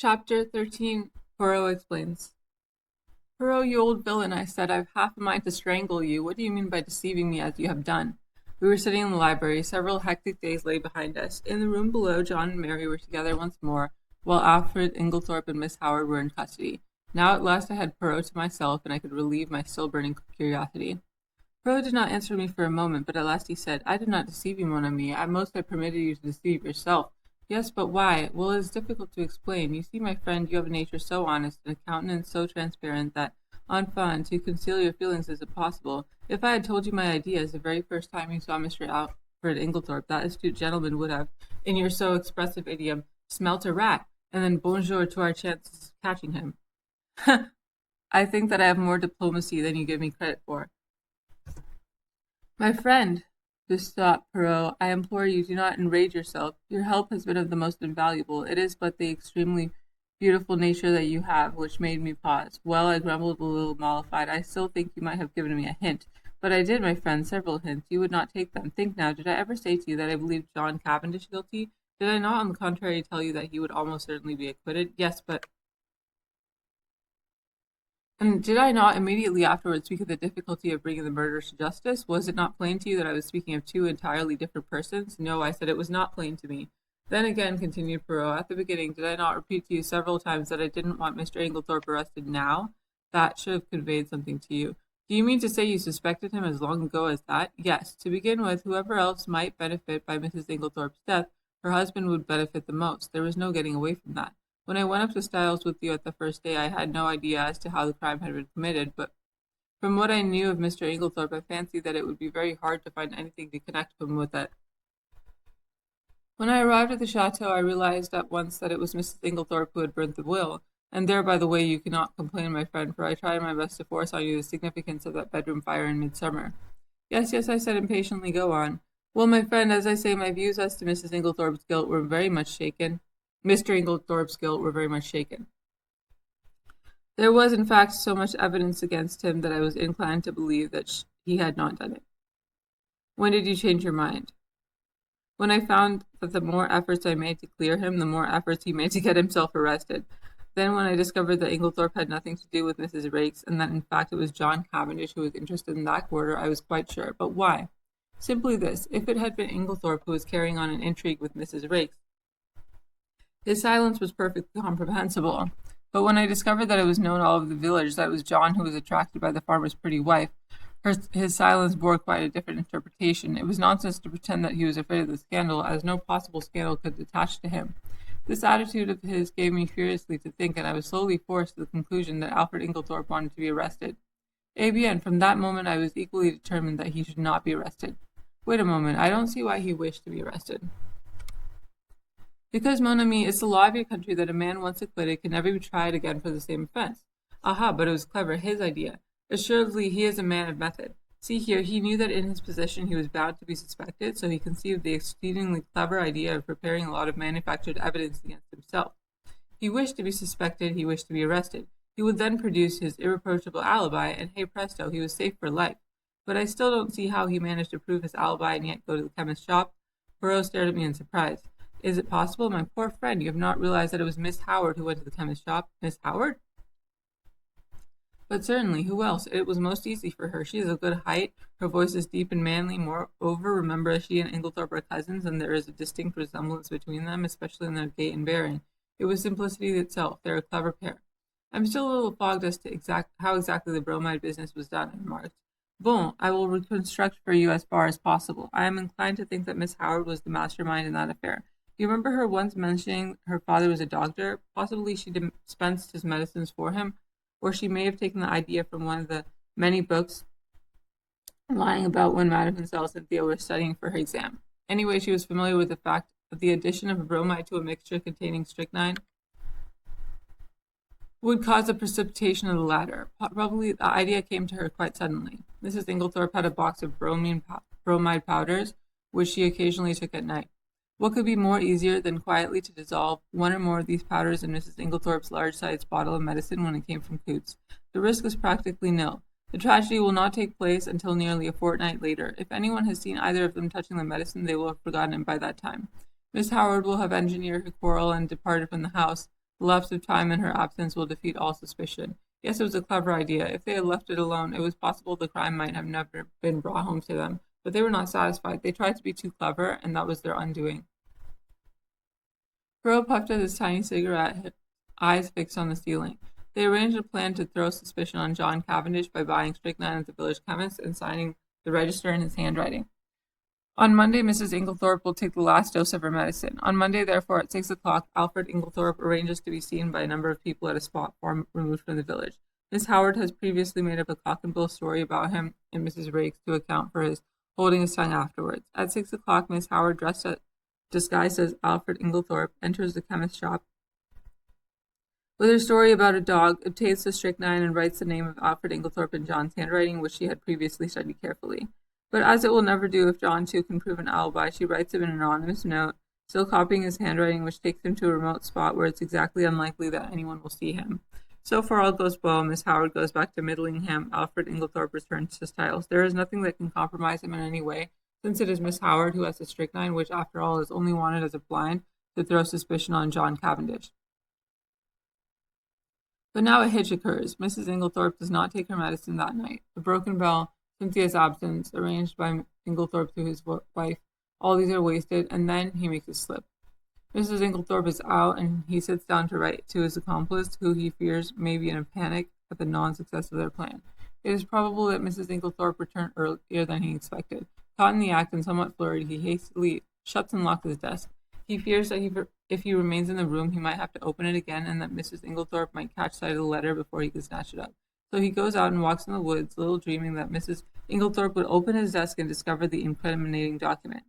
Chapter 13. Poirot explains. Poirot, you old villain, I said, I've half a mind to strangle you. What do you mean by deceiving me as you have done? We were sitting in the library. Several hectic days lay behind us. In the room below, John and Mary were together once more, while Alfred Inglethorpe and Miss Howard were in custody. Now at last I had Poirot to myself, and I could relieve my still burning curiosity. Poirot did not answer me for a moment, but at last he said, I did not deceive you, mon ami. At most I permitted you to deceive yourself. Yes, but why? Well, it is difficult to explain. You see, my friend, you have a nature so honest and a countenance so transparent that, enfin, to conceal your feelings is impossible. If I had told you my ideas the very first time you saw Mr. Alfred Inglethorpe, that astute gentleman would have, in your so expressive idiom, smelt a rat, and then bonjour to our chances of catching him. I think that I have more diplomacy than you give me credit for. My friend, to stop, Poirot, I implore you, do not enrage yourself. Your help has been of the most invaluable. It is but the extremely beautiful nature that you have which made me pause. Well, I grumbled a little mollified. I still think you might have given me a hint. But I did, my friend, several hints. You would not take them. Think now, did I ever say to you that I believed John Cavendish guilty? Did I not, on the contrary, tell you that he would almost certainly be acquitted? Yes, but... And did I not immediately afterwards speak of the difficulty of bringing the murderers to justice? Was it not plain to you that I was speaking of two entirely different persons? No, I said it was not plain to me. Then again, continued Poirot, at the beginning, did I not repeat to you several times that I didn't want Mr. Inglethorpe arrested now? That should have conveyed something to you. Do you mean to say you suspected him as long ago as that? Yes. To begin with, whoever else might benefit by Mrs. Inglethorpe's death, her husband would benefit the most. There was no getting away from that. When I went up to Styles with you at the first day, I had no idea as to how the crime had been committed, but from what I knew of Mr. Inglethorpe, I fancied that it would be very hard to find anything to connect him with it. When I arrived at the chateau, I realized at once that it was Mrs. Inglethorpe who had burnt the will, and there, by the way, you cannot complain, my friend, for I tried my best to force on you the significance of that bedroom fire in midsummer. Yes, I said impatiently, go on. Well, my friend, as I say, my views as to Mrs. Inglethorpe's guilt were very much shaken. Mr. Inglethorpe's guilt were very much shaken. There was, in fact, so much evidence against him that I was inclined to believe that he had not done it. When did you change your mind? When I found that the more efforts I made to clear him, the more efforts he made to get himself arrested. Then when I discovered that Inglethorpe had nothing to do with Mrs. Raikes, and that in fact it was John Cavendish who was interested in that quarter, I was quite sure. But why? Simply this. If it had been Inglethorpe who was carrying on an intrigue with Mrs. Raikes, his silence was perfectly comprehensible, but when I discovered that it was known all over the village that it was John who was attracted by the farmer's pretty wife, his silence bore quite a different interpretation. It was nonsense to pretend that he was afraid of the scandal, as no possible scandal could attach to him. This attitude of his gave me furiously to think, and I was slowly forced to the conclusion that Alfred Inglethorpe wanted to be arrested. Eh bien, from that moment I was equally determined that he should not be arrested. Wait a moment, I don't see why he wished to be arrested. Because, mon ami, it's the law of your country that a man once acquitted can never be tried again for the same offense. Aha, but it was clever, his idea. Assuredly, he is a man of method. See here, he knew that in his position he was bound to be suspected, so he conceived the exceedingly clever idea of preparing a lot of manufactured evidence against himself. He wished to be suspected, he wished to be arrested. He would then produce his irreproachable alibi, and hey presto, he was safe for life. But I still don't see how he managed to prove his alibi and yet go to the chemist's shop. Poirot stared at me in surprise. Is it possible, my poor friend, you have not realized that it was Miss Howard who went to the chemist's shop? Miss Howard? But certainly, who else? It was most easy for her. She is of good height, her voice is deep and manly. Moreover, remember she and Inglethorpe are cousins, and there is a distinct resemblance between them, especially in their gait and bearing. It was simplicity itself. They're a clever pair. I'm still a little fogged as to how exactly the bromide business was done, I remarked. Bon, I will reconstruct for you as far as possible. I am inclined to think that Miss Howard was the mastermind in that affair. Do you remember her once mentioning her father was a doctor? Possibly she dispensed his medicines for him, or she may have taken the idea from one of the many books lying about when Madame and Cynthia were studying for her exam. Anyway, she was familiar with the fact that the addition of a bromide to a mixture containing strychnine would cause a precipitation of the latter. Probably the idea came to her quite suddenly. Mrs. Inglethorpe had a box of bromide powders, which she occasionally took at night. What could be more easier than quietly to dissolve one or more of these powders in Mrs. Inglethorpe's large-sized bottle of medicine when it came from Coots? The risk was practically nil. The tragedy will not take place until nearly a fortnight later. If anyone has seen either of them touching the medicine, they will have forgotten it by that time. Miss Howard will have engineered her quarrel and departed from the house, The lapse of time and her absence will defeat all suspicion. Yes, it was a clever idea. If they had left it alone, it was possible the crime might have never been brought home to them. But they were not satisfied. They tried to be too clever, and that was their undoing. Poirot puffed at his tiny cigarette, his eyes fixed on the ceiling. They arranged a plan to throw suspicion on John Cavendish by buying strychnine at the village chemist and signing the register in his handwriting. On Monday, Mrs. Inglethorpe will take the last dose of her medicine. On Monday, therefore, at 6 o'clock, Alfred Inglethorpe arranges to be seen by a number of people at a spot far removed from the village. Miss Howard has previously made up a cock-and-bull story about him and Mrs. Raikes to account for his holding his tongue afterwards. At 6 o'clock, Miss Howard, disguised as Alfred Inglethorpe, enters the chemist's shop with her story about a dog, obtains the strychnine, and writes the name of Alfred Inglethorpe in John's handwriting, which she had previously studied carefully. But as it will never do if John, too, can prove an alibi, she writes him an anonymous note, still copying his handwriting, which takes him to a remote spot where it's exactly unlikely that anyone will see him. So far all goes well. Miss Howard goes back to Middlingham. Alfred Inglethorpe returns to Styles. There is nothing that can compromise him in any way, since it is Miss Howard who has the strychnine, which, after all, is only wanted as a blind to throw suspicion on John Cavendish. But now a hitch occurs. Mrs. Inglethorpe does not take her medicine that night. The broken bell, Cynthia's absence, arranged by Inglethorpe to his wife, all these are wasted, and then he makes a slip. Mrs. Inglethorpe is out, and he sits down to write to his accomplice, who he fears may be in a panic at the non-success of their plan. It is probable that Mrs. Inglethorpe returned earlier than he expected. Caught in the act and somewhat flurried, he hastily shuts and locks his desk. He fears that if he remains in the room, he might have to open it again, and that Mrs. Inglethorpe might catch sight of the letter before he could snatch it up. So he goes out and walks in the woods, little dreaming that Mrs. Inglethorpe would open his desk and discover the incriminating document.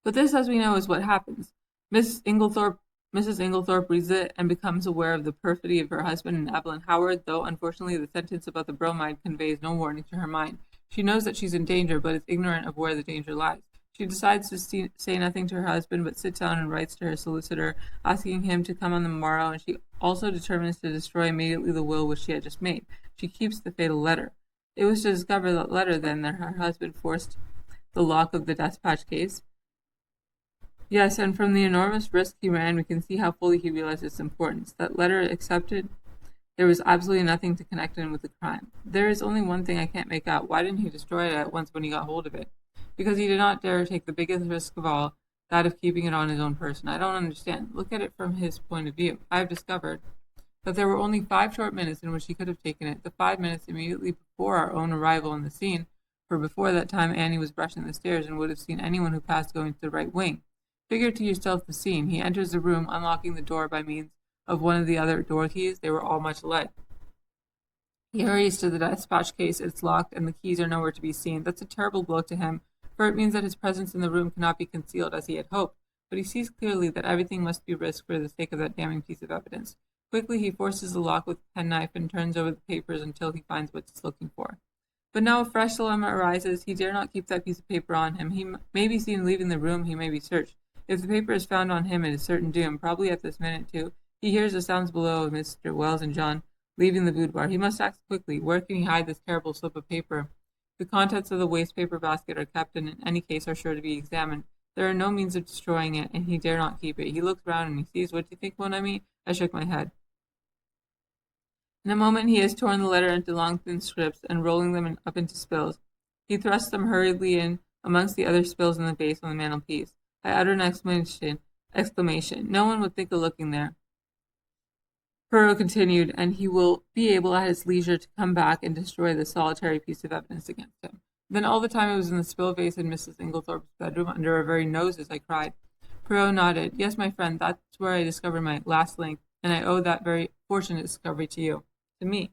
But this, as we know, is what happens. Mrs. Inglethorpe reads it and becomes aware of the perfidy of her husband and Evelyn Howard, though unfortunately the sentence about the bromide conveys no warning to her mind. She knows that she's in danger, but is ignorant of where the danger lies. She decides to say nothing to her husband, but sits down and writes to her solicitor, asking him to come on the morrow, and she also determines to destroy immediately the will which she had just made. She keeps the fatal letter. It was to discover that letter, then, that her husband forced the lock of the despatch case. Yes, and from the enormous risk he ran, we can see how fully he realized its importance. That letter accepted, there was absolutely nothing to connect him with the crime. There is only one thing I can't make out. Why didn't he destroy it at once when he got hold of it? Because he did not dare take the biggest risk of all, that of keeping it on his own person. I don't understand. Look at it from his point of view. I have discovered that there were only 5 short minutes in which he could have taken it, the 5 minutes immediately before our own arrival on the scene, for before that time Annie was brushing the stairs and would have seen anyone who passed going to the right wing. Figure to yourself the scene. He enters the room, unlocking the door by means of one of the other door keys. They were all much alike. He hurries to the despatch case. It's locked, and the keys are nowhere to be seen. That's a terrible blow to him, for it means that his presence in the room cannot be concealed as he had hoped. But he sees clearly that everything must be risked for the sake of that damning piece of evidence. Quickly he forces the lock with a penknife and turns over the papers until he finds what he's looking for. But now a fresh dilemma arises. He dare not keep that piece of paper on him. He may be seen leaving the room. He may be searched. If the paper is found on him, it is certain doom. Probably at this minute, too. He hears the sounds below of Mr. Wells and John leaving the boudoir. He must act quickly. Where can he hide this terrible slip of paper? The contents of the waste paper basket are kept, and in any case are sure to be examined. There are no means of destroying it, and he dare not keep it. He looks round and he sees. What do you think, mon ami? I shook my head. In a moment he has torn the letter into long thin strips and rolling them up into spills. He thrusts them hurriedly in amongst the other spills in the vase on the mantelpiece. I utter an exclamation. No one would think of looking there. Poirot continued, and he will be able at his leisure to come back and destroy the solitary piece of evidence against him. Then all the time it was in the spill vase in Mrs. Inglethorpe's bedroom under our very noses, I cried. Poirot nodded. Yes, my friend, that's where I discovered my last link, and I owe that very fortunate discovery to you. To me.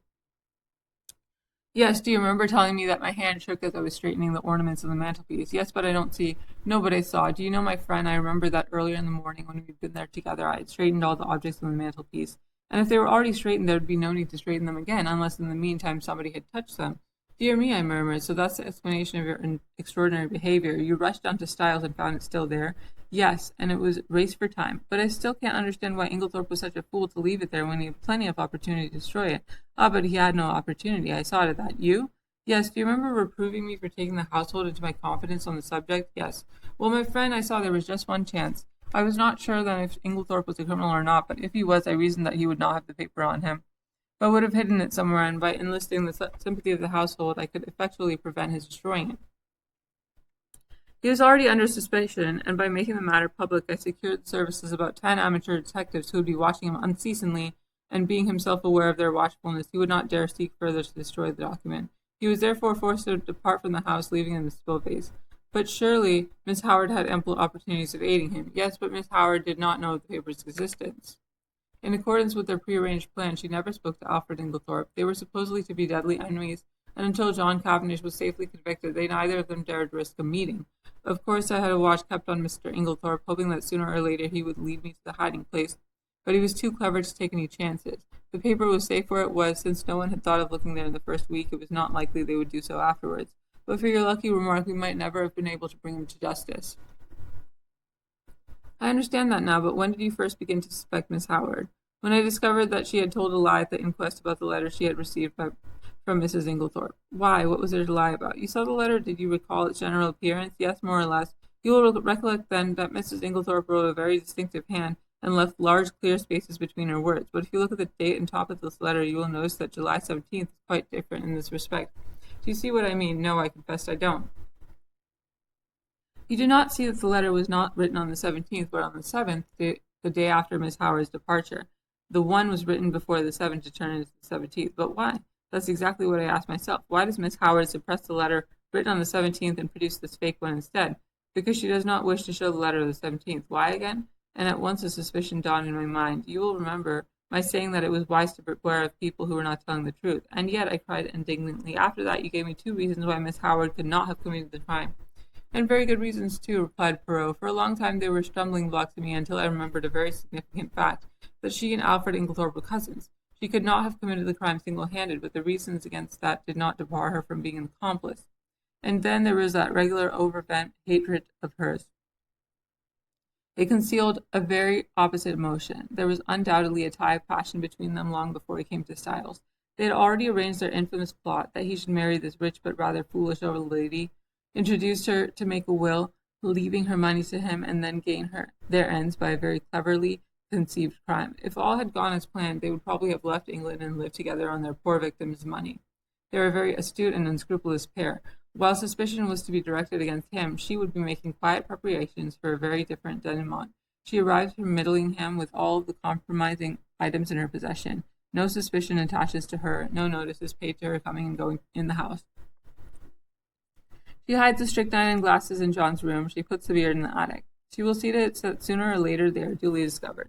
Yes, do you remember telling me that my hand shook as I was straightening the ornaments of the mantelpiece? Yes, but I don't see. No, but I saw. Do you know, my friend, I remember that earlier in the morning when we'd been there together, I had straightened all the objects on the mantelpiece. And if they were already straightened, there would be no need to straighten them again, unless in the meantime somebody had touched them. Dear me, I murmured, so that's the explanation of your extraordinary behavior. You rushed down to Styles and found it still there? Yes, and it was race for time. But I still can't understand why Inglethorpe was such a fool to leave it there when he had plenty of opportunity to destroy it. Ah, but he had no opportunity. I saw to that. You? Yes, do you remember reproving me for taking the household into my confidence on the subject? Yes. Well, my friend, I saw there was just one chance. I was not sure then if Inglethorpe was a criminal or not, but if he was, I reasoned that he would not have the paper on him, but would have hidden it somewhere, and by enlisting the sympathy of the household, I could effectually prevent his destroying it. He was already under suspicion, and by making the matter public, I secured the services of about 10 amateur detectives who would be watching him unceasingly, and being himself aware of their watchfulness, he would not dare seek further to destroy the document. He was therefore forced to depart from the house, leaving in the spill vase. But surely Miss Howard had ample opportunities of aiding him. Yes, but Miss Howard did not know of the paper's existence. In accordance with their prearranged plan, she never spoke to Alfred Inglethorpe. They were supposedly to be deadly enemies, and until John Cavendish was safely convicted, they neither of them dared risk a meeting. Of course, I had a watch kept on Mr. Inglethorpe, hoping that sooner or later he would lead me to the hiding place, but he was too clever to take any chances. The paper was safe where it was, since no one had thought of looking there in the first week. It was not likely they would do so afterwards. But for your lucky remark, we might never have been able to bring him to justice. I understand that now, but when did you first begin to suspect Miss Howard? When I discovered that she had told a lie at the inquest about the letter she had received from Mrs. Inglethorpe. Why? What was there to lie about? You saw the letter. Did you recall its general appearance? Yes, more or less. You will recollect then that Mrs. Inglethorpe wrote a very distinctive hand and left large clear spaces between her words. But if you look at the date and top of this letter, you will notice that July 17th is quite different in this respect. Do you see what I mean? No, I confess I don't. You do not see that the letter was not written on the 17th, but on the 7th, the day after Miss Howard's departure. The one was written before the 7th to turn into the 17th. But why? That's exactly what I asked myself. Why does Miss Howard suppress the letter written on the 17th and produce this fake one instead? Because she does not wish to show the letter of the 17th. Why again? And at once a suspicion dawned in my mind. You will remember my saying that it was wise to beware of people who were not telling the truth. And yet, I cried indignantly. After that, you gave me 2 reasons why Miss Howard could not have committed the crime. And very good reasons, too, replied Poirot. For a long time they were stumbling blocks to me until I remembered a very significant fact, that she and Alfred Inglethorpe were cousins. She could not have committed the crime single-handed, but the reasons against that did not debar her from being an accomplice. And then there was that regular overbent hatred of hers. It concealed a very opposite emotion. There was undoubtedly a tie of passion between them long before he came to Styles. They had already arranged their infamous plot that he should marry this rich but rather foolish old lady, introduced her to make a will, leaving her money to him, and then gain their ends by a very cleverly conceived crime. If all had gone as planned, they would probably have left England and lived together on their poor victim's money. They were a very astute and unscrupulous pair. While suspicion was to be directed against him, she would be making quiet preparations for a very different denouement. She arrived from Middlingham with all the compromising items in her possession. No suspicion attaches to her, no notice is paid to her coming and going in the house. She hides the strychnine and glasses in John's room. She puts the beard in the attic. She will see to it that sooner or later they are duly discovered.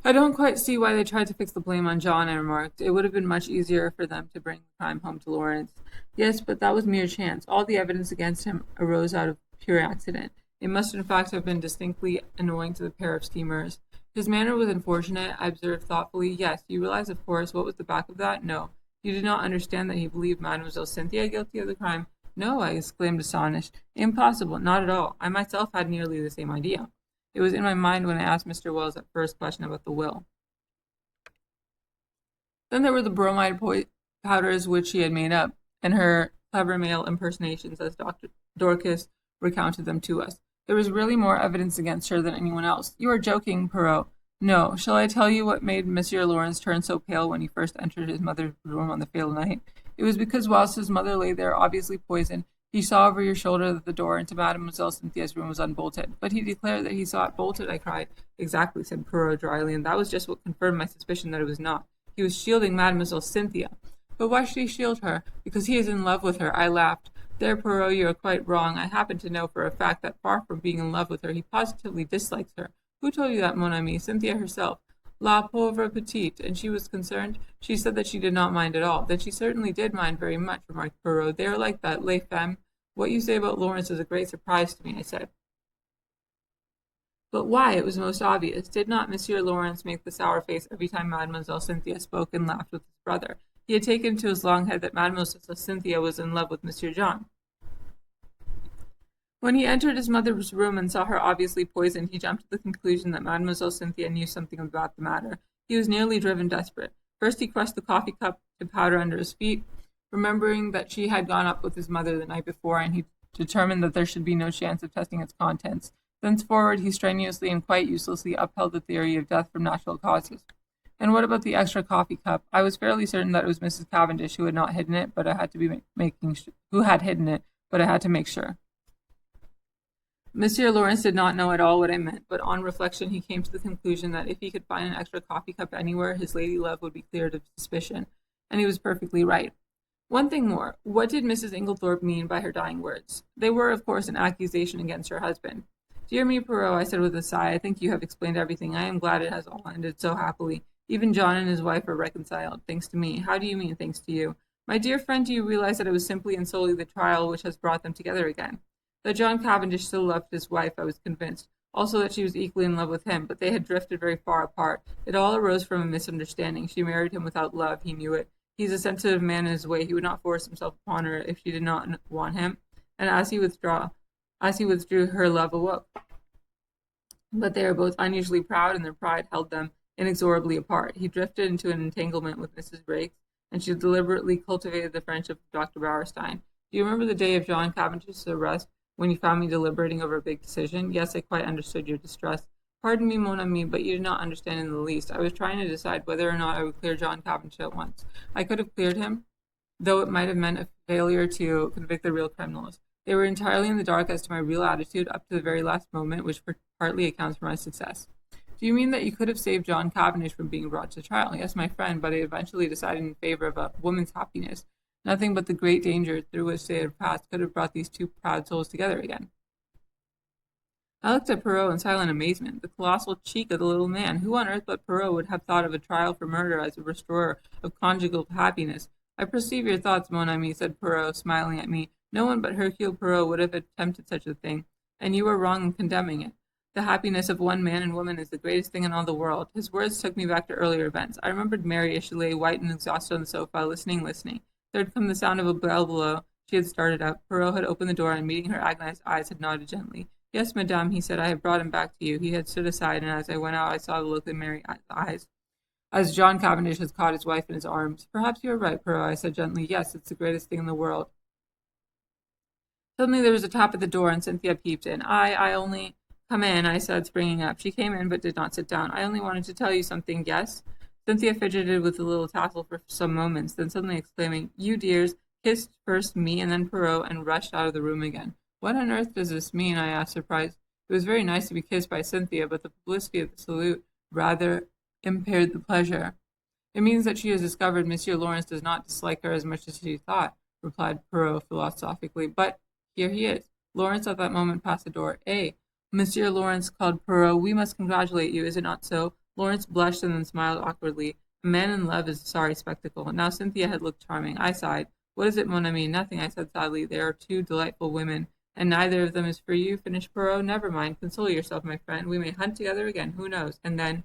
I don't quite see why they tried to fix the blame on John, I remarked. It would have been much easier for them to bring the crime home to Lawrence. Yes, but that was mere chance. All the evidence against him arose out of pure accident. It must in fact have been distinctly annoying to the pair of steamers. His manner was unfortunate, I observed thoughtfully. Yes, you realize, of course, what was the back of that? No. You did not understand that he believed Mademoiselle Cynthia guilty of the crime? No, I exclaimed, astonished. Impossible, not at all. I myself had nearly the same idea. It was in my mind when I asked Mr. Wells that first question about the will. Then there were the bromide powders which she had made up, and her clever male impersonations as Dr. Dorcas recounted them to us. There was really more evidence against her than anyone else. You are joking, Poirot. No. Shall I tell you what made Monsieur Lawrence turn so pale when he first entered his mother's room on the fatal night? It was because whilst his mother lay there, obviously poisoned, he saw over your shoulder that the door into Mademoiselle Cynthia's room was unbolted. But he declared that he saw it bolted, I cried. Exactly, said Poirot dryly, and that was just what confirmed my suspicion that it was not. He was shielding Mademoiselle Cynthia. But why should he shield her? Because he is in love with her, I laughed. There, Poirot, you are quite wrong. I happen to know for a fact that far from being in love with her, he positively dislikes her. Who told you that, mon ami? Cynthia herself. La pauvre petite. And she was concerned? She said that she did not mind at all. Then she certainly did mind very much, remarked Poirot. They are like that, les femmes. What you say about Lawrence is a great surprise to me, I said. But why? It was most obvious. Did not Monsieur Lawrence make the sour face every time Mademoiselle Cynthia spoke and laughed with his brother? He had taken to his long head that Mademoiselle Cynthia was in love with Monsieur John. When he entered his mother's room and saw her obviously poisoned, he jumped to the conclusion that Mademoiselle Cynthia knew something about the matter. He was nearly driven desperate. First he crushed the coffee cup to powder under his feet, remembering that she had gone up with his mother the night before, and he determined that there should be no chance of testing its contents. Thenceforward, he strenuously and quite uselessly upheld the theory of death from natural causes. And what about the extra coffee cup? I was fairly certain that it was Mrs. Cavendish who had not hidden it, but I had to be who had hidden it, but I had to make sure. Monsieur Lawrence did not know at all what I meant, but on reflection he came to the conclusion that if he could find an extra coffee cup anywhere, his lady love would be cleared of suspicion, and he was perfectly right. One thing more, what did Mrs. Inglethorpe mean by her dying words? They were, of course, an accusation against her husband. Dear me, Poirot, I said with a sigh, I think you have explained everything. I am glad it has all ended so happily. Even John and his wife are reconciled, thanks to me. How do you mean, thanks to you? My dear friend, do you realize that it was simply and solely the trial which has brought them together again? That John Cavendish still loved his wife, I was convinced. Also that she was equally in love with him, but they had drifted very far apart. It all arose from a misunderstanding. She married him without love, he knew it. He's a sensitive man in his way. He would not force himself upon her if she did not want him. And as he withdrew, her love awoke. But they are both unusually proud, and their pride held them inexorably apart. He drifted into an entanglement with Mrs. Raikes, and she deliberately cultivated the friendship of Dr. Bauerstein. Do you remember the day of John Cavendish's arrest, when you found me deliberating over a big decision? Yes, I quite understood your distress. Pardon me, mon ami, but you did not understand in the least. I was trying to decide whether or not I would clear John Cavendish at once. I could have cleared him, though it might have meant a failure to convict the real criminals. They were entirely in the dark as to my real attitude up to the very last moment, which partly accounts for my success. Do you mean that you could have saved John Cavendish from being brought to trial? Yes, my friend, but I eventually decided in favor of a woman's happiness. Nothing but the great danger through which they had passed could have brought these two proud souls together again. I looked at Poirot in silent amazement. The colossal cheek of the little man. Who on earth but Poirot would have thought of a trial for murder as a restorer of conjugal happiness? I perceive your thoughts, mon ami, said Poirot, smiling at me. No one but Hercule Poirot would have attempted such a thing, and you are wrong in condemning it. The happiness of one man and woman is the greatest thing in all the world. His words took me back to earlier events. I remembered Mary as she lay white and exhausted on the sofa, listening. There had come the sound of a bell below. She had started up. Poirot had opened the door, and meeting her agonized eyes, had nodded gently. Yes, madame, he said, I have brought him back to you. He had stood aside, and as I went out, I saw the look in Mary's eyes, as John Cavendish had caught his wife in his arms. Perhaps you are right, Poirot, I said gently. Yes, it's the greatest thing in the world. Suddenly there was a tap at the door, and Cynthia peeped in. I only... Come in, I said, springing up. She came in, but did not sit down. I only wanted to tell you something, yes? Cynthia fidgeted with the little tassel for some moments, then suddenly exclaiming, You dears, kissed first me and then Poirot, and rushed out of the room again. What on earth does this mean? I asked, surprised. It was very nice to be kissed by Cynthia, but the publicity of the salute rather impaired the pleasure. It means that she has discovered Monsieur Lawrence does not dislike her as much as she thought, replied Poirot philosophically. But here he is. Lawrence at that moment passed the door. Monsieur Lawrence, called Poirot, we must congratulate you, is it not so? Lawrence blushed and then smiled awkwardly. A man in love is a sorry spectacle. Now Cynthia had looked charming. I sighed. What is it, mon ami? Nothing, I said sadly. They are two delightful women. And neither of them is for you, finished Poirot. Never mind. Console yourself, my friend. We may hunt together again. Who knows? And then,